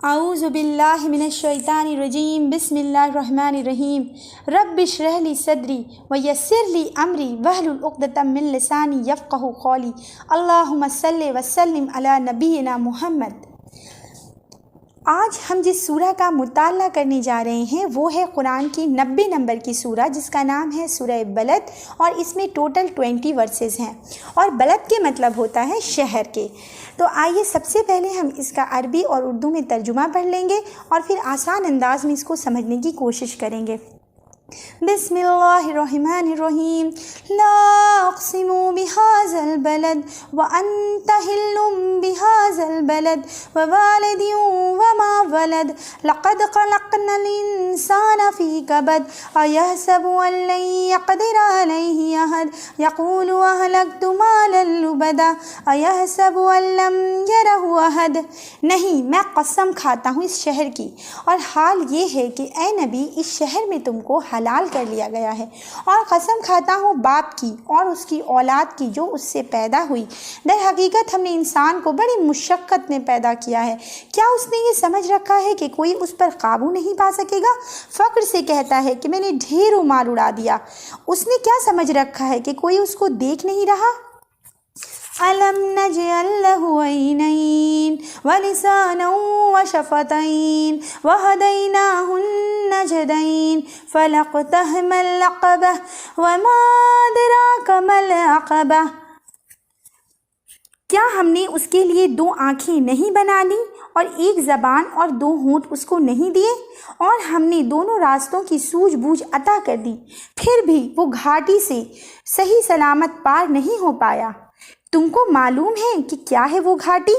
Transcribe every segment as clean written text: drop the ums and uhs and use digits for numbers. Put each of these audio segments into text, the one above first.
اعوذ باللہ من الشیطان الرجیم بسم اللہ الرحمن الرحیم رب اشرح لی صدری ویسر لی امری واحلل عقدۃ من لسانی یفقہوا قولی اللہم صلی وسلم علی نبینا محمد۔ آج ہم جس سورہ کا مطالعہ کرنے جا رہے ہیں وہ ہے قرآن کی 90 نمبر کی سورہ جس کا نام ہے سورہ بلد، اور اس میں ٹوٹل 20 ورسز ہیں، اور بلد کے مطلب ہوتا ہے شہر کے۔ تو آئیے سب سے پہلے ہم اس کا عربی اور اردو میں ترجمہ پڑھ لیں گے اور پھر آسان انداز میں اس کو سمجھنے کی کوشش کریں گے۔ بسم اللہ الرحمن الرحیم لا اقسم بهذا البلد وانت حل بهذا البلد ووالد وما ولد لقد خلقنا الانسان في كبد ايحسب ان لن يقدر عليه احد يقول اهلكت مالا لبدا ايحسب ان لم يره احد۔ نہیں، میں قسم کھاتا ہوں اس شہر کی، اور حال یہ ہے کہ اے نبی اس شہر میں تم کو حلال کر لیا گیا ہے، اور قسم کھاتا ہوں باپ کی اور اس کی اولاد کی جو اس سے پیدا ہوئی، در حقیقت ہم نے انسان کو بڑی مشقت میں پیدا کیا ہے۔ کیا اس نے یہ سمجھ رکھا ہے کہ کوئی اس پر قابو نہیں پا سکے گا؟ فخر سے کہتا ہے کہ میں نے ڈھیروں مال اڑا دیا۔ اس نے کیا سمجھ رکھا ہے کہ کوئی اس کو دیکھ نہیں رہا؟ أَلَمْ نَجْعَلْ لَهُ عَيْنَيْنِ وَلِسَانًا وَشَفَتَيْنِ وَهَدَيْنَاهُ النَّجْدَيْنِ فَلَاقْتَحَمَ الْعَقَبَةَ وَمَا أَدْرَاكَ مَا الْعَقَبَةُ۔ کیا ہم نے اس کے لیے 2 آنکھیں نہیں بنا لی اور 1 زبان اور 2 ہونٹ اس کو نہیں دیے، اور ہم نے دونوں راستوں کی سوجھ بوجھ عطا کر دی، پھر بھی وہ گھاٹی سے صحیح سلامت پار نہیں ہو پایا۔ تم کو معلوم ہے کہ کیا ہے وہ گھاٹی؟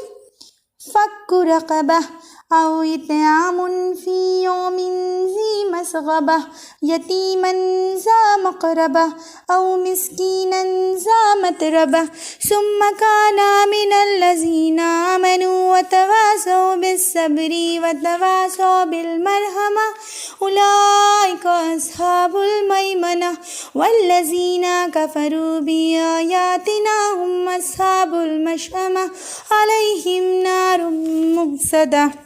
فَكُّ رَقَبَةٍ أَوْ إِطْعَامٌ فِي يَوْمٍ ذِي مَسْغَبَةٍ يَتِيمًا ذَا مَقْرَبَةٍ أَوْ مِسْكِينًا ذَا مَتْرَبَةٍ ثُمَّ كَانَ مِنَ الَّذِينَ آمَنُوا وَتَوَاصَوْا بِالصَّبْرِ وَتَوَاصَوْا بِالْمَرْحَمَةِ أُولَئِكَ أَصْحَابُ الْمَيْمَنَةِ وَالَّذِينَ كَفَرُوا بِآيَاتِنَا هُمْ أَصْحَابُ الْمَشْأَمَةِ عَلَيْهِمْ نَارٌ مُّؤْصَدَةٌ۔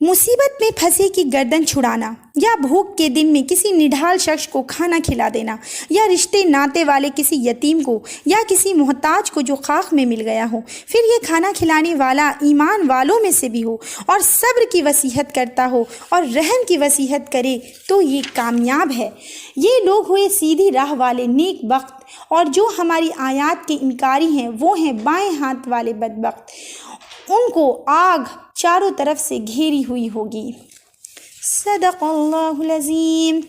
مصیبت میں پھنسے کی گردن چھڑانا، یا بھوک کے دن میں کسی نڈھال شخص کو کھانا کھلا دینا، یا رشتے ناتے والے کسی یتیم کو یا کسی محتاج کو جو خاک میں مل گیا ہو، پھر یہ کھانا کھلانے والا ایمان والوں میں سے بھی ہو اور صبر کی وصیحت کرتا ہو اور رحم کی وصیحت کرے تو یہ کامیاب ہے۔ یہ لوگ ہوئے سیدھی راہ والے نیک بخت، اور جو ہماری آیات کے انکاری ہیں وہ ہیں بائیں ہاتھ والے بدبخت، ان کو آگ چاروں طرف سے گھیری ہوئی ہوگی۔ صدق اللہ العظیم۔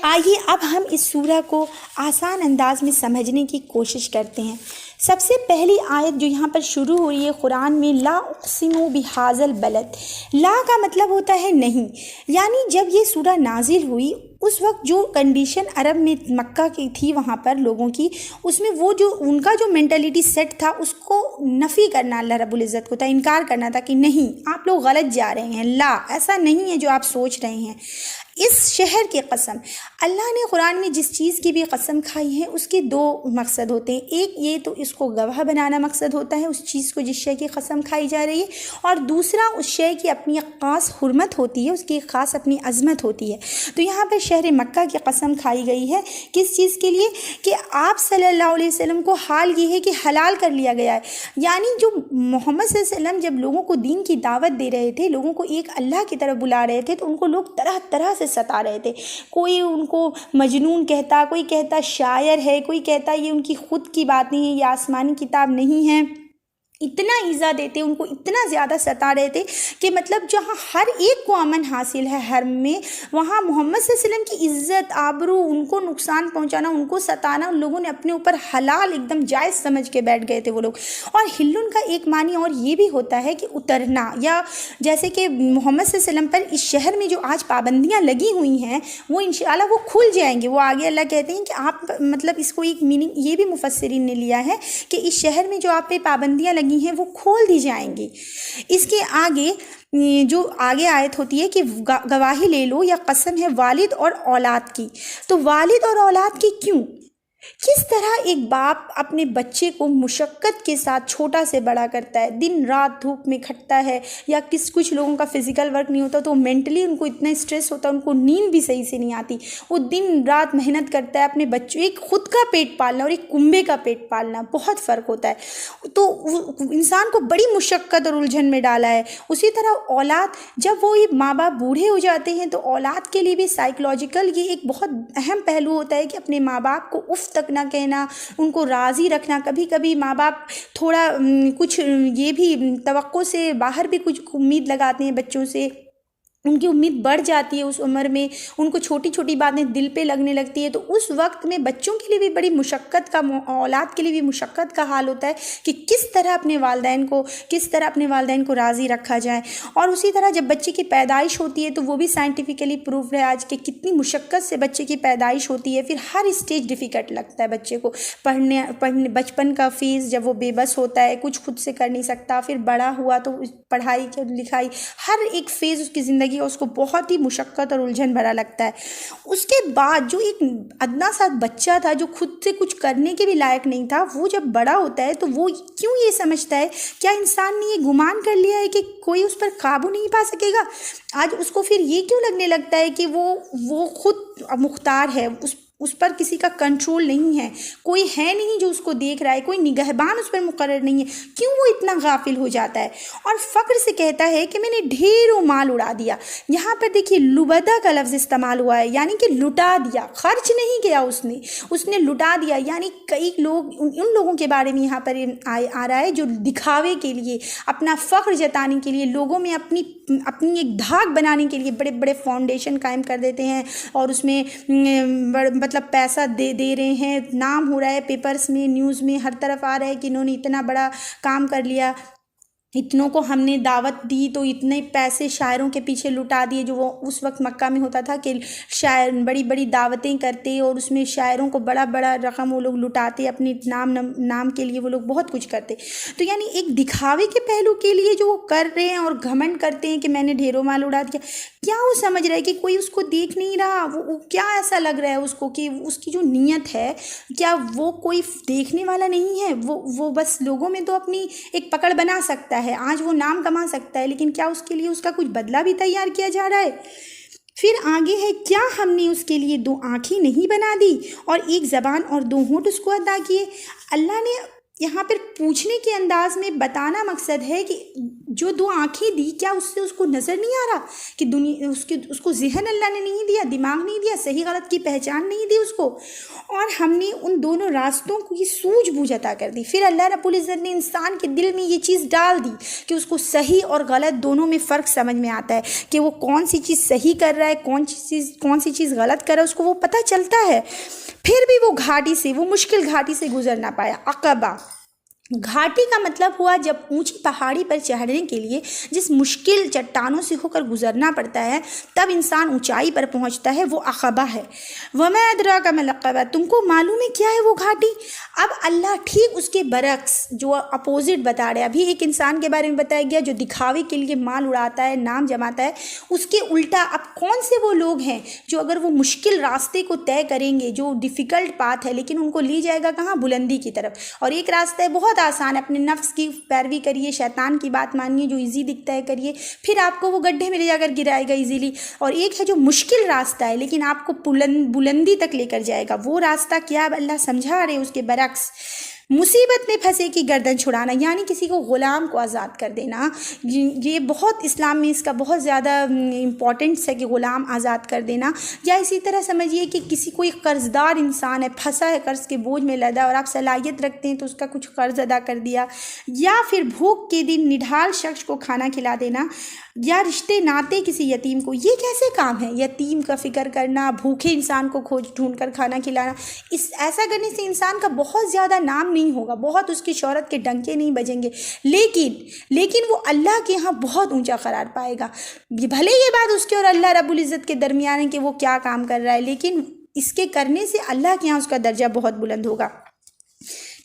آئیے اب ہم اس سورہ کو آسان انداز میں سمجھنے کی کوشش کرتے ہیں۔ سب سے پہلی آیت جو یہاں پر شروع ہو رہی ہے قرآن میں، لا اقسم بہذا البلد، لا کا مطلب ہوتا ہے نہیں، یعنی جب یہ سورہ نازل ہوئی اس وقت جو کنڈیشن عرب میں مکہ کی تھی وہاں پر لوگوں کی، اس میں وہ جو ان کا جو مینٹلٹی سیٹ تھا اس کو نفی کرنا اللہ رب العزت کو تھا، انکار کرنا تھا کہ نہیں آپ لوگ غلط جا رہے ہیں، لا ایسا نہیں ہے جو آپ سوچ رہے ہیں۔ اس شہر کی قسم، اللہ نے قرآن میں جس چیز کی بھی قسم کھائی ہے اس کے 2 مقصد ہوتے ہیں۔ ایک یہ تو اس کو گواہ بنانا مقصد ہوتا ہے اس چیز کو جس شے کی قسم کھائی جا رہی ہے، اور دوسرا اس شے کی اپنی خاص حرمت ہوتی ہے، اس کی خاص اپنی عظمت ہوتی ہے۔ تو یہاں پر شہر مکہ کی قسم کھائی گئی ہے کس چیز کے لیے؟ کہ آپ صلی اللہ علیہ وسلم کو حال یہ ہے کہ حلال کر لیا گیا ہے، یعنی جو محمد صلی اللہ علیہ وسلم جب لوگوں کو دین کی دعوت دے رہے تھے، لوگوں کو ایک اللہ کی طرف بلا رہے تھے، تو ان کو لوگ طرح طرح سے ستا رہے تھے۔ کوئی ان کو مجنون کہتا، کوئی کہتا شاعر ہے، کوئی کہتا یہ ان کی خود کی باتیں ہیں، یہ آسمانی کتاب نہیں ہے۔ اتنا ایذا دیتے، ان کو اتنا زیادہ ستا رہے تھے کہ مطلب جہاں ہر ایک کو امن حاصل ہے حرم میں، وہاں محمد صلی اللہ علیہ وسلم کی عزت آبرو، ان کو نقصان پہنچانا، ان کو ستانا، ان لوگوں نے اپنے اوپر حلال ایک دم جائز سمجھ کے بیٹھ گئے تھے وہ لوگ۔ اور ہلن کا ایک معنی اور یہ بھی ہوتا ہے کہ اترنا، یا جیسے کہ محمد صلی اللہ علیہ وسلم پر اس شہر میں جو آج پابندیاں لگی ہوئی ہیں وہ انشاءاللہ وہ کھل جائیں گے۔ وہ آگے اللہ کہتے ہیں کہ آپ مطلب اس کو ایک میننگ یہ بھی مفسرین نے لیا ہے کہ اس شہر میں جو آپ پہ پابندیاں لگی ہیں وہ کھول دی جائیں گی۔ اس کے آگے جو آگے آیت ہوتی ہے کہ گواہی لے لو، یا قسم ہے والد اور اولاد کی، تو والد اور اولاد کی کیوں؟ کس طرح ایک باپ اپنے بچے کو مشقت کے ساتھ چھوٹا سے بڑا کرتا ہے، دن رات دھوپ میں کھٹتا ہے، یا کچھ لوگوں کا فزیکل ورک نہیں ہوتا تو مینٹلی ان کو اتنا اسٹریس ہوتا ہے، ان کو نیند بھی صحیح سے نہیں آتی، وہ دن رات محنت کرتا ہے اپنے بچوں، ایک خود کا پیٹ پالنا اور ایک کنبے کا پیٹ پالنا بہت فرق ہوتا ہے، تو انسان کو بڑی مشقت اور الجھن میں ڈالا ہے۔ اسی طرح اولاد، جب وہ ماں باپ بوڑھے ہو جاتے ہیں تو اولاد کے لیے بھی سائیکولوجیکل یہ ایک بہت اہم پہلو ہوتا ہے کہ اپنے ماں باپ کو اف تک نہ کہنا، ان کو راضی رکھنا۔ کبھی کبھی ماں باپ تھوڑا کچھ یہ بھی توقع سے باہر بھی کچھ امید لگاتے ہیں بچوں سے، ان کی امید بڑھ جاتی ہے اس عمر میں، ان کو چھوٹی چھوٹی باتیں دل پہ لگنے لگتی ہے، تو اس وقت میں بچوں کے لیے بھی بڑی مشقت کا، اولاد کے لیے بھی مشقت کا حال ہوتا ہے کہ کس طرح اپنے والدین کو راضی رکھا جائے۔ اور اسی طرح جب بچے کی پیدائش ہوتی ہے تو وہ بھی سائنٹیفکلی پروفڈ ہے آج کہ کتنی مشقت سے بچے کی پیدائش ہوتی ہے، پھر ہر اسٹیج ڈیفیکلٹ لگتا ہے بچے کو، پڑھنے بچپن کا فیز جب وہ بے بس ہوتا ہے، کچھ خود سے کر نہیں سکتا، پھر بڑا ہوا تو پڑھائی لکھائی، ہر ایک فیز اس کی زندگی اس کو بہت ہی مشقت اور الجھن بھرا لگتا ہے۔ اس کے بعد جو ایک ادنا سا بچہ تھا جو خود سے کچھ کرنے کے بھی لائق نہیں تھا، وہ جب بڑا ہوتا ہے تو وہ کیوں یہ سمجھتا ہے، کیا انسان نے یہ گمان کر لیا ہے کہ کوئی اس پر قابو نہیں پا سکے گا؟ آج اس کو پھر یہ کیوں لگنے لگتا ہے کہ وہ خود مختار ہے، اس پر کسی کا کنٹرول نہیں ہے، کوئی ہے نہیں جو اس کو دیکھ رہا ہے، کوئی نگہبان اس پر مقرر نہیں ہے، کیوں وہ اتنا غافل ہو جاتا ہے؟ اور فخر سے کہتا ہے کہ میں نے ڈھیروں مال اڑا دیا۔ یہاں پر دیکھیے لبدہ کا لفظ استعمال ہوا ہے، یعنی کہ لٹا دیا، خرچ نہیں کیا اس نے لٹا دیا، یعنی کئی لوگ ان لوگوں کے بارے میں یہاں پر آ رہا ہے جو دکھاوے کے لیے، اپنا فخر جتانے کے لیے، لوگوں میں اپنی ایک دھاک بنانے کے لیے بڑے بڑے فاؤنڈیشن قائم کر دیتے ہیں، اور اس میں مطلب پیسہ دے رہے ہیں، نام ہو رہا ہے پیپرز میں، نیوز میں، ہر طرف آ رہا ہے کہ انہوں نے اتنا بڑا کام کر لیا، اتنوں کو ہم نے دعوت دی تو اتنے پیسے شاعروں کے پیچھے لٹا دیے، جو وہ اس وقت مکہ میں ہوتا تھا کہ شاعر بڑی بڑی دعوتیں کرتے اور اس میں شاعروں کو بڑا بڑا رقم وہ لوگ لٹاتے، اپنی نام کے لیے وہ لوگ بہت کچھ کرتے۔ تو یعنی ایک دکھاوے کے پہلو کے لیے جو وہ کر رہے ہیں اور گھمنڈ کرتے ہیں کہ میں نے ڈھیروں مال اڑا دیا، کیا وہ سمجھ رہا ہے کہ کوئی اس کو دیکھ نہیں رہا؟ وہ کیا ایسا لگ رہا ہے اس کو کہ اس کی جو نیت ہے، کیا وہ کوئی دیکھنے والا نہیں ہے؟ وہ بس لوگوں میں تو اپنی ایک پکڑ بنا سکتا ہے، آج وہ نام کما سکتا ہے، لیکن کیا اس کے لیے اس کا کچھ بدلہ بھی تیار کیا جا رہا ہے؟ پھر آگے ہے، کیا ہم نے اس کے لیے 2 آنکھیں نہیں بنا دی اور 1 زبان اور 2 ہونٹ اس کو عطا کیے؟ اللہ نے یہاں پر پوچھنے کے انداز میں بتانا مقصد ہے کہ جو 2 آنکھیں دی، کیا اس سے اس کو نظر نہیں آ رہا کہ دنیا اس کو ذہن اللہ نے نہیں دیا، دماغ نہیں دیا، صحیح غلط کی پہچان نہیں دی اس کو، اور ہم نے ان دونوں راستوں کو یہ سوجھ بوجھ عطا کر دی۔ پھر اللہ رب العزت نے انسان کے دل میں یہ چیز ڈال دی کہ اس کو صحیح اور غلط دونوں میں فرق سمجھ میں آتا ہے، کہ وہ کون سی چیز صحیح کر رہا ہے، کون سی چیز غلط کر رہا ہے، اس کو وہ پتہ چلتا ہے۔ پھر بھی وہ مشکل گھاٹی سے گزر نہ پایا۔ عقبہ گھاٹی کا مطلب ہوا جب اونچی پہاڑی پر چڑھنے کے لیے جس مشکل چٹانوں سے ہو کر گزرنا پڑتا ہے، تب انسان اونچائی پر پہنچتا ہے، وہ عقبہ ہے۔ وما ادراک ما العقبہ، تم کو معلوم ہے کیا ہے وہ گھاٹی؟ اب اللہ ٹھیک اس کے برعکس جو اپوزٹ بتا رہے ہیں، ابھی ایک انسان کے بارے میں بتایا گیا جو دکھاوے کے لیے مال اڑاتا ہے، نام جماتا ہے، اس کے الٹا اب کون سے وہ لوگ ہیں جو اگر وہ مشکل راستے کو طے کریں گے، جو ڈیفیکلٹ پاتھ ہے، لیکن ان کو لی جائے گا کہاں؟ بلندی کی طرف۔ اور ایک راستہ ہے بہت آسان، اپنے نفس کی پیروی کریے، شیطان کی بات مانیے، جو ایزی دکھتا ہے کریے، پھر آپ کو وہ گڈھے میں لے جا کر گرائے گا ایزیلی۔ اور ایک ہے جو مشکل راستہ ہے لیکن آپ کو بلندی تک لے کر جائے گا، وہ راستہ کیا؟ اب اللہ سمجھا رہے اس کے برعکس۔ مصیبت میں پھنسے کی گردن چھڑانا، یعنی کسی کو غلام کو آزاد کر دینا، یہ بہت اسلام میں اس کا بہت زیادہ امپورٹنس ہے کہ غلام آزاد کر دینا۔ یا اسی طرح سمجھیے کہ کسی کوئی قرض دار انسان ہے، پھنسا ہے قرض کے بوجھ میں لدا، اور آپ صلاحیت رکھتے ہیں تو اس کا کچھ قرض ادا کر دیا۔ یا پھر بھوک کے دن نڈھال شخص کو کھانا کھلا دینا، یا رشتے ناتے کسی یتیم کو۔ یہ کیسے کام ہے؟ یتیم کا فکر کرنا، بھوکے انسان کو کھوج ڈھونڈ کر کھانا کھلانا، ایسا کرنے سے انسان کا بہت زیادہ نام نہیں ہوگا، بہت اس کی شہرت کے ڈنکے نہیں بجیں گے، لیکن وہ اللہ کے ہاں بہت اونچا قرار پائے گا۔ بھلے یہ بات اس کے اور اللہ رب العزت کے درمیان ہے کہ وہ کیا کام کر رہا ہے، لیکن اس کے کرنے سے اللہ کے ہاں اس کا درجہ بہت بلند ہوگا۔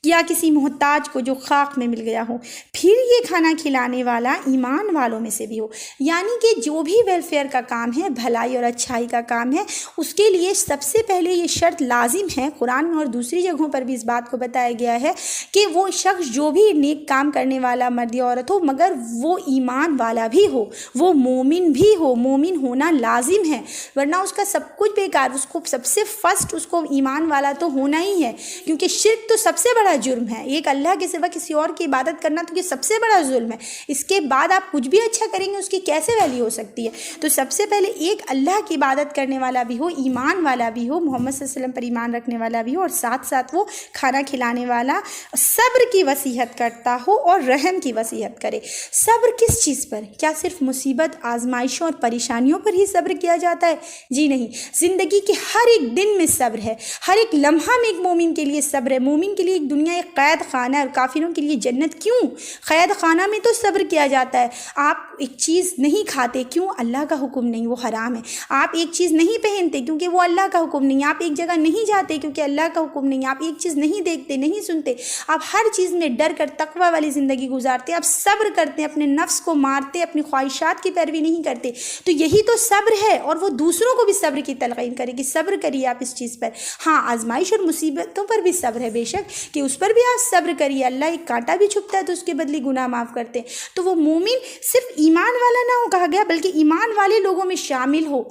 یا کسی محتاج کو جو خاک میں مل گیا ہو، پھر یہ کھانا کھلانے والا ایمان والوں میں سے بھی ہو۔ یعنی کہ جو بھی ویلفیئر کا کام ہے، بھلائی اور اچھائی کا کام ہے، اس کے لیے سب سے پہلے یہ شرط لازم ہے، قرآن میں اور دوسری جگہوں پر بھی اس بات کو بتایا گیا ہے کہ وہ شخص جو بھی نیک کام کرنے والا مرد یا عورت ہو، مگر وہ ایمان والا بھی ہو، وہ مومن بھی ہو، مومن ہونا لازم ہے، ورنہ اس کا سب کچھ بیکار۔ اس کو سب سے فرسٹ اس کو ایمان والا تو ہونا ہی ہے، کیونکہ شرک تو سب سے بڑا جرم ہے، ایک اللہ کے سوا کسی اور کی عبادت کرنا تو یہ سب سے بڑا ظلم ہے۔ اس کے بعد آپ کچھ بھی اچھا کریں گے اس کی کیسے ویلیو ہو سکتی ہے؟ تو سب سے پہلے ایک اللہ کی عبادت کرنے والا بھی ہو، ایمان والا بھی ہو، محمد صلی اللہ علیہ وسلم پر ایمان رکھنے والا بھی ہو، اور ساتھ ساتھ وہ کھانا کھلانے والا صبر کی وصیت کرتا ہو اور رحم کی وصیت کرے۔ صبر کس چیز پر؟ کیا صرف مصیبت، آزمائشوں اور پریشانیوں پر ہی صبر کیا جاتا ہے؟ جی نہیں، زندگی کے ہر ایک دن میں صبر ہے، ہر ایک لمحہ میں ایک مومن کے لیے صبر ہے۔ مومن کے لیے ایک دنیا ایک قید خانہ ہے اور کافروں کے لیے جنت۔ کیوں؟ قید خانہ میں تو صبر کیا جاتا ہے، آپ ایک چیز نہیں کھاتے، کیوں؟ اللہ کا حکم نہیں، وہ حرام ہے۔ آپ ایک چیز نہیں پہنتے کیونکہ وہ اللہ کا حکم نہیں، آپ ایک جگہ نہیں جاتے کیونکہ اللہ کا حکم نہیں، آپ ایک چیز نہیں دیکھتے، نہیں سنتے، آپ ہر چیز میں ڈر کر تقوی والی زندگی گزارتے، آپ صبر کرتے، اپنے نفس کو مارتے، اپنی خواہشات کی پیروی نہیں کرتے، تو یہی تو صبر ہے۔ اور وہ دوسروں کو بھی صبر کی تلقین کرے کہ صبر کریے آپ اس چیز پر۔ ہاں، آزمائش اور مصیبتوں پر بھی صبر ہے بے شک، کہ اس پر بھی آپ صبر کریے، اللہ ایک کانٹا بھی چھپتا ہے تو اس کے بدلے گناہ معاف کرتے ہیں۔ تو وہ مومن صرف ایمان والا نہ ہو کہا گیا، بلکہ ایمان والے لوگوں میں شامل ہو،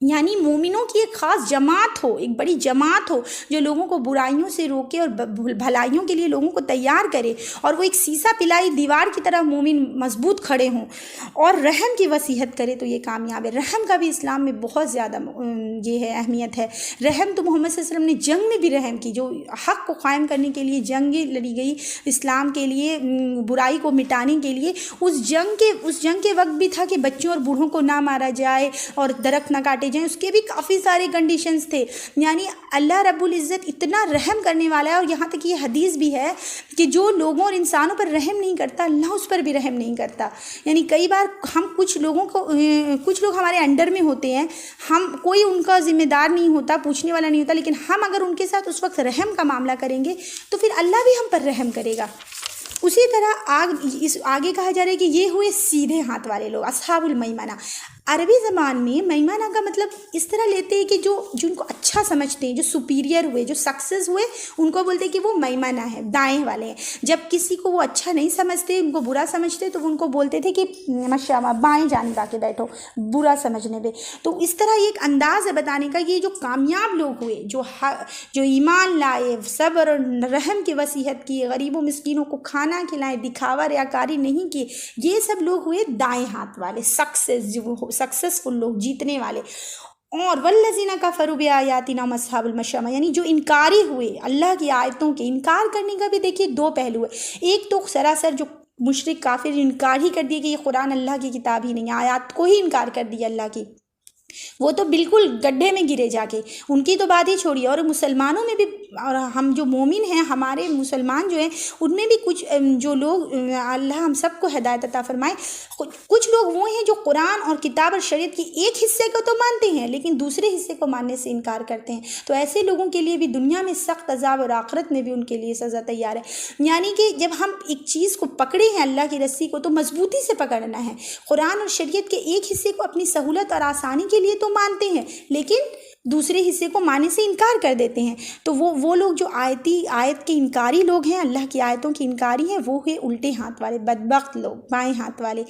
یعنی مومنوں کی ایک خاص جماعت ہو، ایک بڑی جماعت ہو جو لوگوں کو برائیوں سے روکے اور بھلائیوں کے لیے لوگوں کو تیار کرے، اور وہ ایک سیسا پلائی دیوار کی طرح مومن مضبوط کھڑے ہوں، اور رحم کی وصیت کرے تو یہ کامیاب ہے۔ رحم کا بھی اسلام میں بہت زیادہ یہ ہے اہمیت ہے۔ رحم تو محمد صلی اللہ علیہ وسلم نے جنگ میں بھی رحم کی، جو حق کو قائم کرنے کے لیے جنگیں لڑی گئی اسلام کے لیے، برائی کو مٹانے کے لیے، اس جنگ کے وقت بھی تھا کہ بچوں اور بوڑھوں کو نہ مارا جائے اور درخت نہ کاٹے جائیں، اس کے بھی کافی سارے کنڈیشنز تھے۔ یعنی اللہ رب العزت اتنا رحم کرنے والا ہے، اور یہاں تک یہ حدیث بھی ہے کہ جو لوگوں اور انسانوں پر رحم نہیں کرتا، اللہ اس پر بھی رحم نہیں کرتا۔ یعنی کئی بار ہم کچھ لوگ ہمارے انڈر میں ہوتے ہیں، ہم کوئی ان کا ذمہ دار نہیں ہوتا، پوچھنے والا نہیں ہوتا، لیکن ہم اگر ان کے ساتھ اس وقت رحم کا معاملہ کریں گے تو پھر اللہ بھی ہم پر رحم کرے گا۔ اسی طرح آگے کہا جا رہا ہے کہ یہ ہوئے سیدھے ہاتھ والے لوگ، اصحاب المیمنہ۔ عربی زبان میں میمنہ کا مطلب اس طرح لیتے ہیں کہ جو ان کو اچھا سمجھتے ہیں، جو سپیریئر ہوئے، جو سکسیس ہوئے، ان کو بولتے ہیں کہ وہ میمنہ ہے، دائیں والے ہیں۔ جب کسی کو وہ اچھا نہیں سمجھتے، ان کو برا سمجھتے، تو وہ ان کو بولتے تھے کہ ماشاءاللہ بائیں جانب آ کے بیٹھو، برا سمجھنے پہ۔ تو اس طرح یہ ایک انداز ہے بتانے کا، یہ جو کامیاب لوگ ہوئے، جو ایمان لائے، صبر اور رحم کی وصیت کی، غریبوں مسکینوں کو کھانا کھلائے، دکھاوا ریاکاری نہیں کی، یہ سب لوگ ہوئے دائیں ہاتھ والے، سکسیسفل لوگ، جیتنے والے۔ اور والذین کفروا بآیاتنا اصحاب المشأمہ، یعنی جو انکاری ہوئے اللہ کی آیتوں کے۔ انکار کرنے کا بھی دیکھیے دو پہلو ہے، ایک تو سراسر جو مشرک کافر انکار ہی کر دیا کہ یہ قرآن اللہ کی کتاب ہی نہیں ہے، آیات کو ہی انکار کر دیا اللہ کی، وہ تو بالکل گڈھے میں گرے جا کے، ان کی تو بات ہی چھوڑیے۔ اور مسلمانوں میں بھی، اور ہم جو مومن ہیں، ہمارے مسلمان جو ہیں، ان میں بھی کچھ جو لوگ، اللہ ہم سب کو ہدایت عطا فرمائے، کچھ لوگ وہ ہیں جو قرآن اور کتاب اور شریعت کی ایک حصے کو تو مانتے ہیں لیکن دوسرے حصے کو ماننے سے انکار کرتے ہیں۔ تو ایسے لوگوں کے لیے بھی دنیا میں سخت عذاب اور آخرت میں بھی ان کے لیے سزا تیار ہے۔ یعنی کہ جب ہم ایک چیز کو پکڑے ہیں، اللہ کی رسی کو، تو مضبوطی سے پکڑنا ہے۔ قرآن اور شریعت کے ایک حصے کو اپنی سہولت اور آسانی کے لیے تو مانتے ہیں لیکن دوسرے حصے کو ماننے سے انکار کر دیتے ہیں۔ تو وہ لوگ جو آیت کے انکاری لوگ ہیں، اللہ کی آیتوں کی انکاری ہیں، وہ ہے الٹے ہاتھ والے، بدبخت لوگ، بائیں ہاتھ والے۔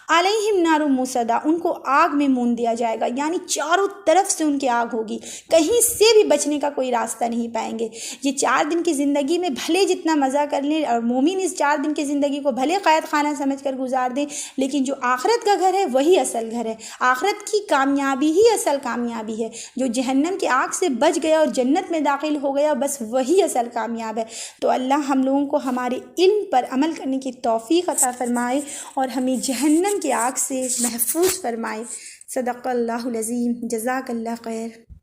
علیہم نار موصدہ، ان کو آگ میں مون دیا جائے گا، یعنی چاروں طرف سے ان کی آگ ہوگی، کہیں سے بھی بچنے کا کوئی راستہ نہیں پائیں گے۔ یہ 4 دن کی زندگی میں بھلے جتنا مزہ کر لیں، اور مومن اس 4 دن کی زندگی کو بھلے قید خانہ سمجھ کر گزار دیں، لیکن جو آخرت کا گھر ہے وہی اصل گھر ہے۔ آخرت کی کامیابی ہی اصل کامیابی ہے۔ جو جہنم کی آگ سے بچ گیا اور جنت میں داخل ہو گیا، بس وہی اصل کامیاب ہے۔ تو اللہ ہم لوگوں کو ہمارے علم پر عمل کرنے کی توفیق عطا فرمائے اور ہمیں جہنم کی آگ سے محفوظ فرمائے۔ صدق اللہ العظیم، جزاک اللہ خیر۔